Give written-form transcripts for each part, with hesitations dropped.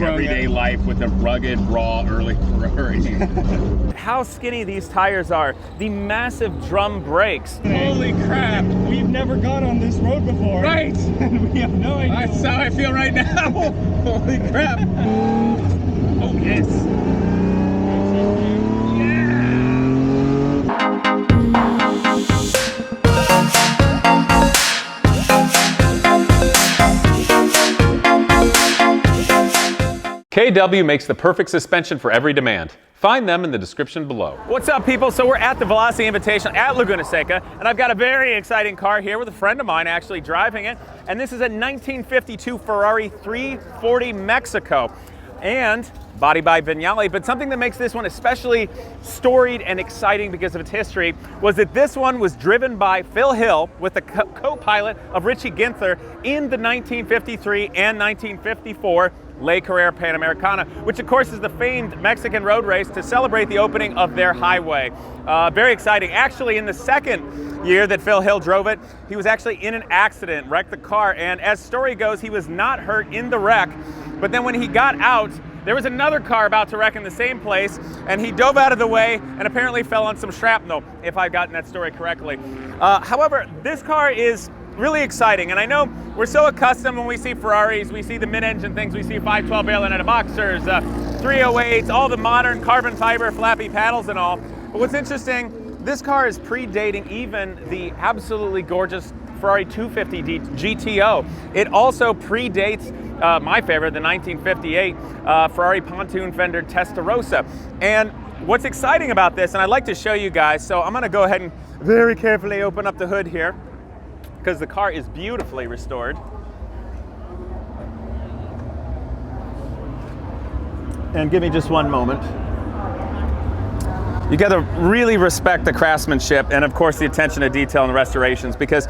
everyday life with a rugged, raw, early Ferrari. How skinny these tires are. The massive drum brakes. Holy crap. We've never gone on this road before. Right. And we have no idea. That's how I feel right now. Holy crap. Oh, yes. KW makes the perfect suspension for every demand. Find them in the description below. What's up, people? So we're at the Velocity Invitational at Laguna Seca, and I've got a very exciting car here with a friend of mine actually driving it. And this is a 1952 Ferrari 340 Mexico. And body by Vignale, but something that makes this one especially storied and exciting because of its history was that this one was driven by Phil Hill with the co-pilot of Richie Ginther in the 1953 and 1954 Carrera Panamericana, which of course is the famed Mexican road race to celebrate the opening of their highway. Very exciting. Actually, in the second year that Phil Hill drove it, he was actually in an accident, wrecked the car, and as story goes, he was not hurt in the wreck, but then when he got out, there was another car about to wreck in the same place, and he dove out of the way and apparently fell on some shrapnel, if I've gotten that story correctly. However, this car is really exciting, and I know we're so accustomed when we see Ferraris, we see the mid-engine things, we see 512 Berlinetta Boxers, 308s, all the modern carbon fiber flappy paddles and all. But what's interesting, this car is predating even the absolutely gorgeous Ferrari 250 GTO. It also predates my favorite, the 1958 Ferrari pontoon fender Testarossa. And what's exciting about this, and I'd like to show you guys, so I'm gonna go ahead and very carefully open up the hood here, because the car is beautifully restored. And give me just one moment. You gotta really respect the craftsmanship and of course the attention to detail and the restorations, because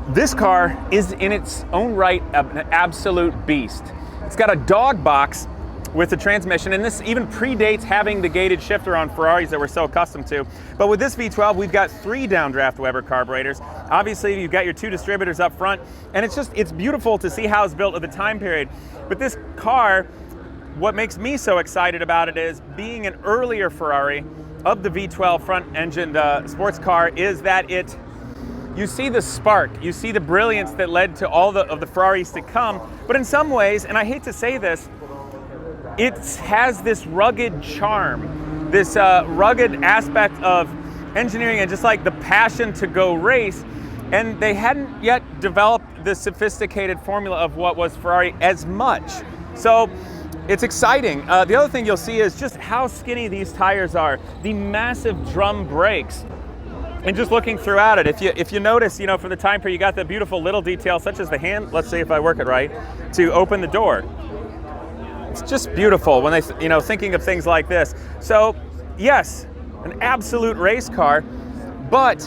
this car is in its own right an absolute beast. It's got a dog box with the transmission, and this even predates having the gated shifter on Ferraris that we're so accustomed to. But with this V12, we've got 3 downdraft Weber carburetors. Obviously, you've got your 2 distributors up front, and it's beautiful to see how it's built at the time period. But this car, what makes me so excited about it is being an earlier Ferrari of the V12 front-engined sports car is that you see the spark, you see the brilliance that led to all of the Ferraris to come, but in some ways, and I hate to say this, it has this rugged charm, this rugged aspect of engineering and just like the passion to go race, and they hadn't yet developed the sophisticated formula of what was Ferrari as much. So it's exciting. The other thing you'll see is just how skinny these tires are, the massive drum brakes. And just looking throughout it, if you notice, for the time period, you got the beautiful little details such as the hand, let's see if I work it right, to open the door. It's just beautiful when they, thinking of things like this. So yes, an absolute race car, but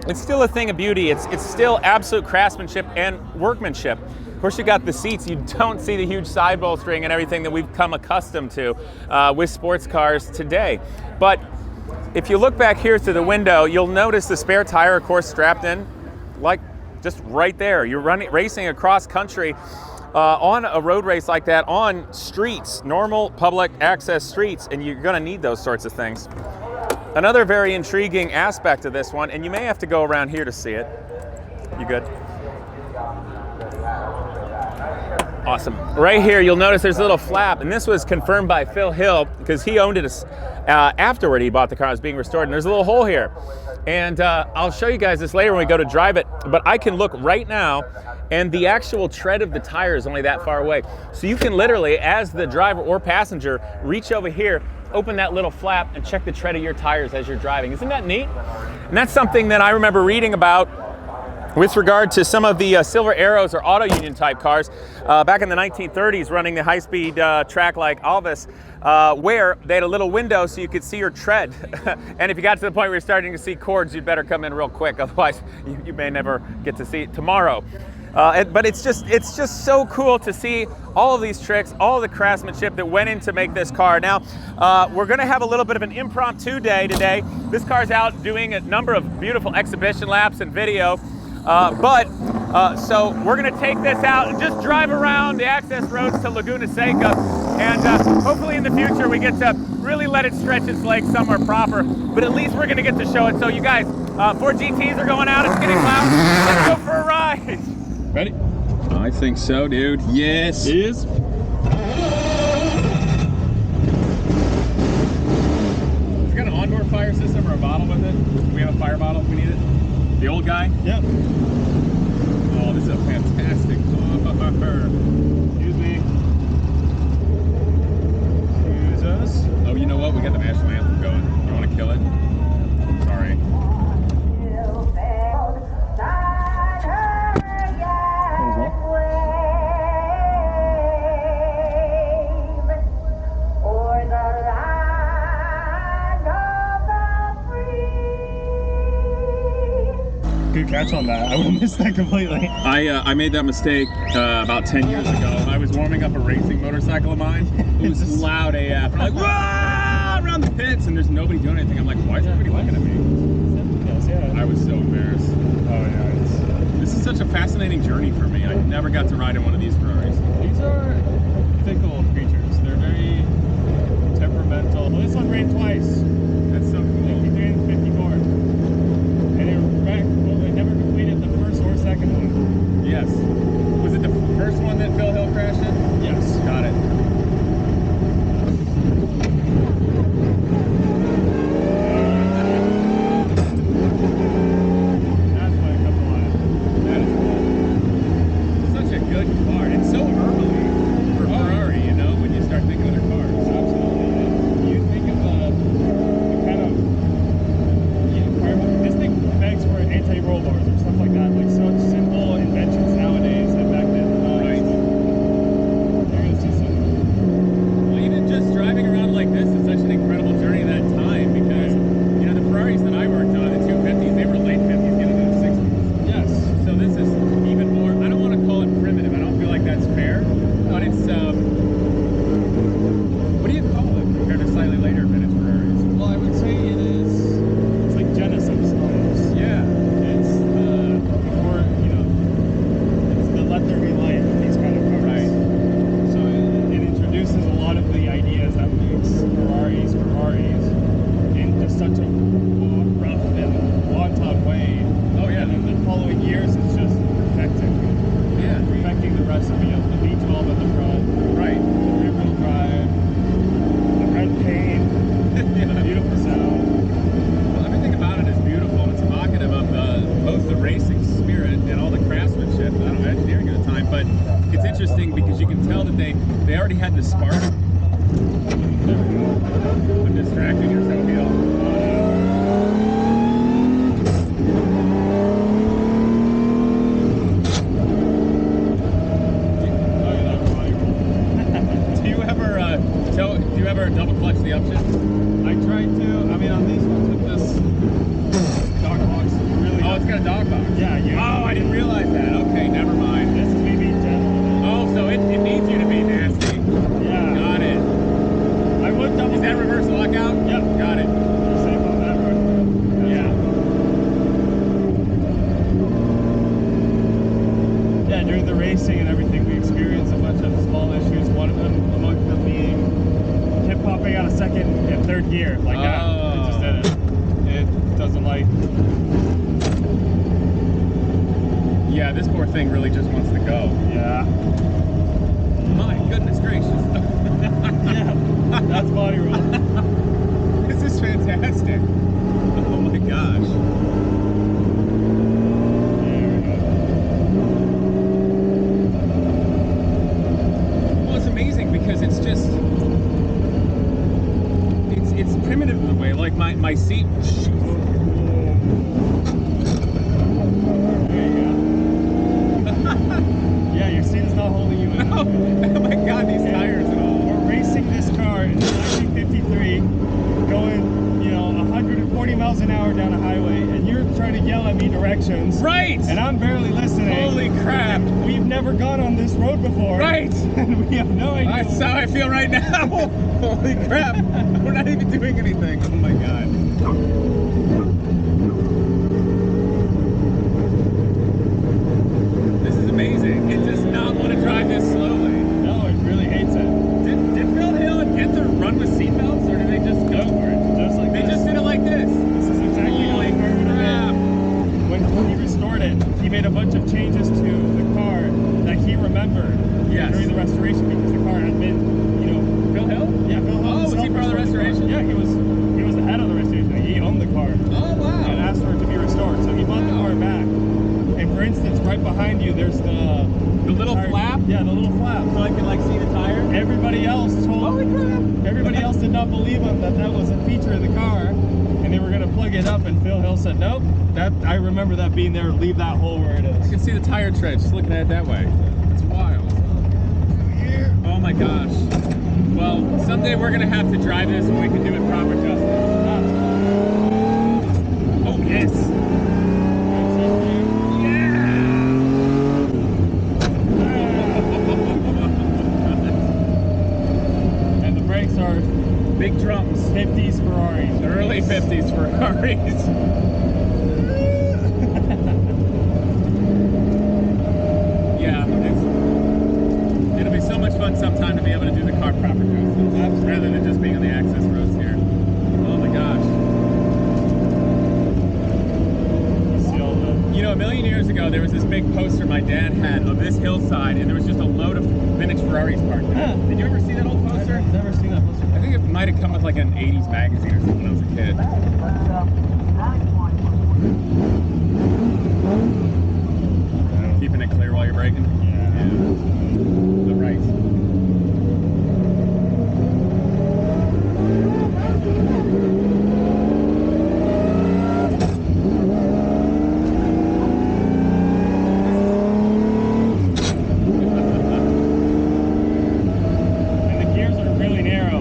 it's still a thing of beauty. It's still absolute craftsmanship and workmanship. Of course, you got the seats. You don't see the huge side bolstering and everything that we've come accustomed to with sports cars today. But if you look back here through the window, you'll notice the spare tire, of course, strapped in, like just right there. You're racing across country on a road race like that on streets, normal public access streets, and you're gonna need those sorts of things. Another very intriguing aspect of this one, and you may have to go around here to see it. You good? Awesome. Right here, you'll notice there's a little flap, and this was confirmed by Phil Hill because he owned it afterward. He bought the car, it was being restored, and there's a little hole here. And I'll show you guys this later when we go to drive it, but I can look right now, and the actual tread of the tire is only that far away. So you can literally, as the driver or passenger, reach over here, open that little flap, and check the tread of your tires as you're driving. Isn't that neat? And that's something that I remember reading about with regard to some of the Silver Arrows or Auto Union type cars back in the 1930s, running the high-speed track like Alvis, where they had a little window so you could see your tread. And if you got to the point where you're starting to see cords, you'd better come in real quick, otherwise you may never get to see it tomorrow. But it's just so cool to see all of these tricks, all the craftsmanship that went in to make this car. Now, we're gonna have a little bit of an impromptu day today. This car's out doing a number of beautiful exhibition laps and video. So we're gonna take this out and just drive around the access roads to Laguna Seca, and hopefully in the future we get to really let it stretch its legs somewhere proper, but at least we're gonna get to show it. So you guys, 4 GTs are going out, it's getting loud. Let's go for a ride. Ready? I think so, dude. Yes. It is. It's got an onboard fire system or a bottle with it. We have a fire bottle if we need it. The old guy? Yep. Oh, this is a fantastic car. Excuse me. Excuse us. Oh, you know what? We got the national anthem going. You want to kill it? Sorry. Good catch on that. I would have missed that completely. I made that mistake about 10 years ago. I was warming up a racing motorcycle of mine. It was loud AF. I'm like, "Wah!" around the pits, and there's nobody doing anything. I'm like, why is everybody looking at me? Yes, yeah. I was so embarrassed. Oh yeah. This is such a fascinating journey for me. I never got to ride in one of these Ferraris. These are fickle creatures. They're very temperamental. Well, this one ran twice. That's so cool. 53 and 54. And it never completed the first or second one. Yes. Was it the first one that Phil Hill crashed in? Yes. Got it. That's why a couple lines. That is cool. Such a good car. It's so early for Ferrari, you know, when you start thinking of their cars. Absolutely. You think of the kind of this thing begs for anti-roll bars or stuff like that, like such simple inventions nowadays that back then were not. Right. You're gonna see some. Well, even just driving around like this is such an incredible journey that time because, you know, the Ferraris that I worked on, the 250s, they were late 50s, getting into the 60s. Yes. So this is even more, I don't want to call it primitive. I don't feel like that's fair, but it's, what do you call it compared to slightly later vintage Ferraris? Well, I would say it's like Genesis almost. Yeah. It's the before, it's the let there be light with these kind of cars. Right. So it introduces a lot of the ideas that makes Ferraris in just such a rough and wanton way. Oh, yeah. And in the following years, it's just perfecting the recipe of the V12 at the front, Right. the rear-wheel drive, the red paint, the beautiful sound. Well, everything about it is beautiful. It's evocative of both the racing spirit and all the craftsmanship. I don't know, engineering at the time, but it's interesting because you can tell that they already had the spark. I'm distracting yourself, Heel. Do you ever double clutch the upshift? I tried to. I mean, on these ones with this dog box, really. Oh, it's got a dog box. Yeah, Oh, I didn't realize that. Okay, never mind. This is me being gentle. Oh, so it needs you to be nasty. Yeah. Got it. I would double. Is that reverse lockout? Yep. Got it. You're safe on that one. Yeah. Yeah, during the racing and everything, we experienced a bunch of small issues. One of them, among them being, kept popping out of second and third gear like that. It just did it. It doesn't like. Yeah, this poor thing really just wants to go. Yeah. My goodness gracious. Yeah. That's body roll. This is fantastic. Oh my gosh. There we go. Well, it's amazing because it's just, it's primitive in a way. Like my seat. Yeah, your seat is not holding you in. Oh my God, these tires and all. We're racing this car in 1953, going, 140 miles an hour down a highway, and you're trying to yell at me directions. Right! And I'm barely listening. Holy crap! And we've never gone on this road before. Right! And we have no idea. That's how I feel right now. Holy crap! We're not even doing anything. Oh my God. drive this slowly. No, it really hates it. Did Phil Hill and Ginther run with seatbelts, or did they just go for it? Just like They this. just did it like this. This is exactly how the car would have been. When he restored it, he made a bunch of changes to the car that he remembered during the restoration, because the car had been, you know, Phil Hill? Yeah, Phil Hill. Oh, was he part of the restoration? Yeah, he was the head of the restoration. He owned the car. Oh, wow. And asked for it to be restored. So he bought the car back. And for instance, right behind you, there's the little flap? Yeah, the little flap. So I can like see the tire? Everybody else everybody else did not believe him that that was a feature of the car, and they were gonna plug it up, and Phil Hill said, nope, that I remember that being there, leave that hole where it is. You can see the tire tread, just looking at it that way. It's wild. Oh my gosh. Well, someday we're gonna have to drive this and we can do it proper justice. Oh yes. And the brakes are big drums. 50s Ferraris. Early 50s Ferraris. Yeah, it'll be so much fun sometime to be able to do the car proper justice, rather than just being on the access roads here. Oh my gosh. You know, a million years ago, there was this big poster my dad had of this hillside, and there was just a load of vintage Ferraris parked there. Did you ever see that old poster? I've never seen that poster. I think it might have come with like an 80s magazine or something when I was a kid. Keeping it clear while you're braking? Yeah. The right. And the gears are really narrow.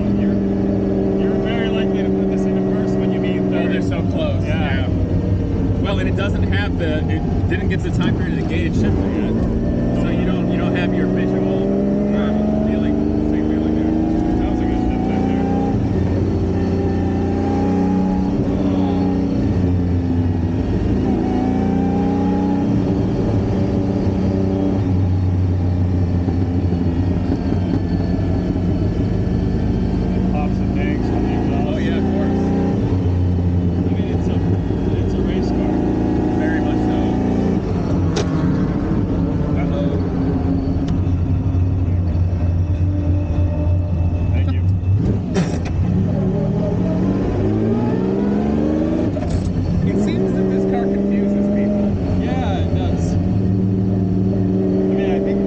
You're very likely to put this into first when you meet third. Oh, they're so close. Yeah. Well, and it doesn't have it didn't get the time period of the gauge shifter yet. So you don't have your visual feeling, same feeling there. That was a good shift back there. Pops and bangs from the exhaust. Oh yeah, of course. I mean, it's a race car. Very much so. Uh-oh. Thank you. It seems that this car confuses people. Yeah, it does. I mean, I think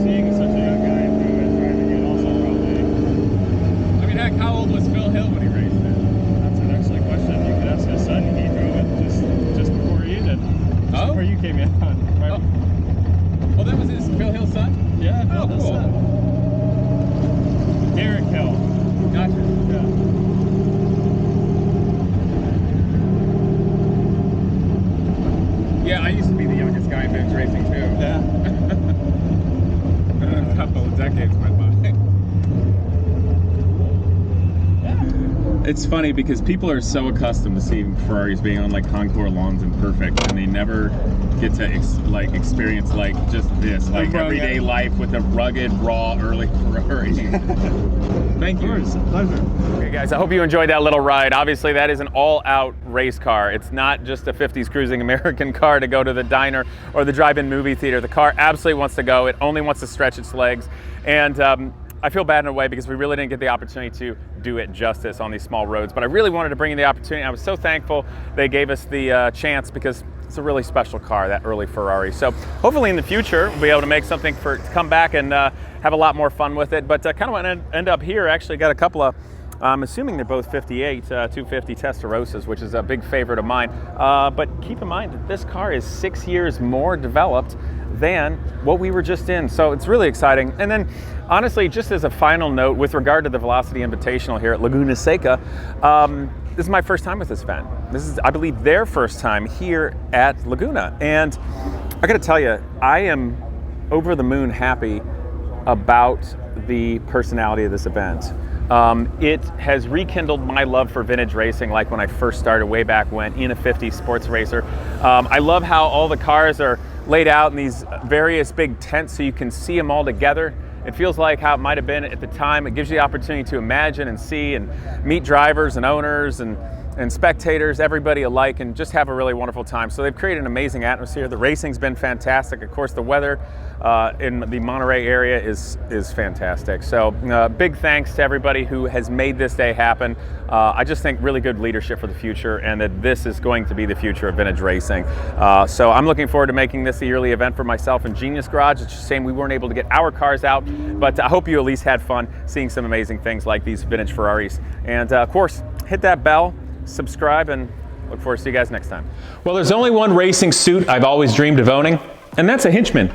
seeing such a young guy do it, driving it also probably. I mean, heck, how old was Phil Hill when he raced it? That's an excellent question. You could ask his son. He drove it just before you did. Just before you came in on. Right? Oh. Oh, that was his Phil Hill son? Yeah, Phil Oh, Hill's cool. son. Derek Hill. Gotcha. Yeah. Yeah, I used to be the youngest guy in vintage racing too. Yeah. A couple of decades went by. It's funny because people are so accustomed to seeing Ferraris being on like concours lawns and perfect, and they never get to experience like just this, like everyday life with a rugged, raw, early Ferrari. Thank you. Of course, pleasure. Okay, guys, I hope you enjoyed that little ride. Obviously, that is an all-out race car. It's not just a 50s cruising American car to go to the diner or the drive-in movie theater. The car absolutely wants to go. It only wants to stretch its legs. And I feel bad in a way because we really didn't get the opportunity to do it justice on these small roads. But I really wanted to bring you the opportunity. I was so thankful they gave us the chance because it's a really special car, that early Ferrari. So hopefully in the future, we'll be able to make something to come back and have a lot more fun with it. But kind of want to end up here. Actually got a couple of, I'm assuming they're both 58, 250 Testarossas, which is a big favorite of mine. But keep in mind that this car is 6 years more developed than what we were just in. So it's really exciting. And then honestly, just as a final note with regard to the Velocity Invitational here at Laguna Seca, this is my first time with this event. This is, I believe, their first time here at Laguna. And I gotta tell you, I am over the moon happy about the personality of this event. It has rekindled my love for vintage racing like when I first started way back when in a 50s sports racer. I love how all the cars are laid out in these various big tents so you can see them all together. It feels like how it might have been at the time. It gives you the opportunity to imagine and see and meet drivers and owners and spectators, everybody alike, and just have a really wonderful time. So they've created an amazing atmosphere. The racing's been fantastic. Of course, the weather in the Monterey area is fantastic. So big thanks to everybody who has made this day happen. I just think really good leadership for the future, and that this is going to be the future of vintage racing. So I'm looking forward to making this a yearly event for myself and Genius Garage. It's just a shame we weren't able to get our cars out, but I hope you at least had fun seeing some amazing things like these vintage Ferraris. And of course, hit that bell, subscribe, and look forward to see you guys next time. Well, there's only one racing suit I've always dreamed of owning, and that's a Hinchman.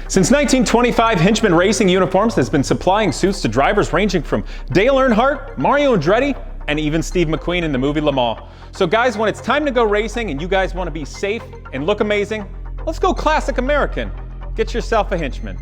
Since 1925, Hinchman Racing Uniforms has been supplying suits to drivers ranging from Dale Earnhardt, Mario Andretti, and even Steve McQueen in the movie Le Mans. So guys, when it's time to go racing and you guys want to be safe and look amazing, let's go classic American. Get yourself a Hinchman.